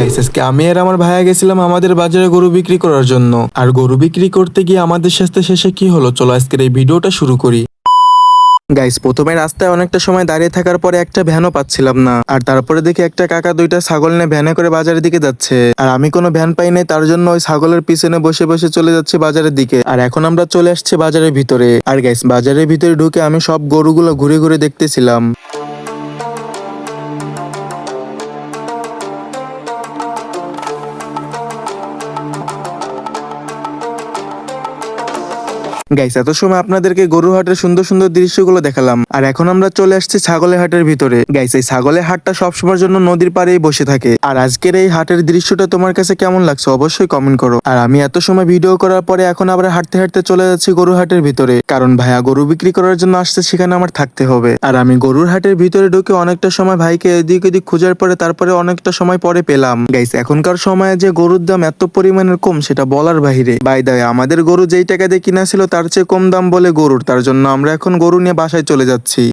Guys আজকে আমি আর আমার ভাইয়া গেছিলাম আমাদের বাজারে গরু বিক্রি করার জন্য। আর গরু বিক্রি করতে গিয়ে আমাদের সাথে শেষে কি হলো, চলো আজকের এই ভিডিওটা শুরু করি। গাইস প্রথমে রাস্তায় অনেকটা সময় দাঁড়িয়ে থাকার পরে একটা ভ্যানও পাচ্ছিলাম না। আর তারপরে দেখি একটা কাকা দুইটা ছাগল নিয়ে ভ্যানে করে বাজারের দিকে যাচ্ছে। আর আমি কোনো ভ্যান পাই নাই, তার জন্য ওই ছাগলের পিছনে বসে বসে চলে যাচ্ছে বাজারের দিকে। আর এখন আমরা চলে আসছি বাজারের ভিতরে। আর গাইস বাজারের ভিতরে ঢুকে আমি সব গরুগুলো ঘুরে ঘুরে দেখতেছিলাম। গাইস এত সময় আপনাদেরকে গরুর হাটের সুন্দর সুন্দর দৃশ্যগুলো দেখালাম, আর এখন আমরা চলে আসছি ছাগলের হাটের ভিতরে। গাইস এই ছাগলের হাটটা সবসময়ের জন্য নদীর পাড়েই বসে থাকে। আর আজকের এই হাটের দৃশ্যটা তোমার কাছে কেমন লাগছে অবশ্যই কমেন্ট করো। আর আমি এত সময় ভিডিও করার পরে এখন আবার হাঁটতে হাঁটতে চলে যাচ্ছি গরুর হাটের ভিতরে, কারণ ভাইয়া গরু বিক্রি করার জন্য আসছে, সেখানে আমার থাকতে হবে। আর আমি গরুর হাটের ভিতরে ঢুকে অনেকটা সময় ভাইকে এদিক ওদিক খোঁজার পরে তারপরে অনেকটা সময় পরে পেলাম। গাইস এখনকার সময়ে যে গরুর দাম এত পরিমাণের কম সেটা বলার বাহিরে। বাই দা ওয়ে, আমাদের গরু যেই টাকা দিয়ে কিনা ছিল তার চেয়ে কম দাম বলে গরুর, তার জন্য আমরা এখন গরু নিয়ে বাসায় চলে যাচ্ছি।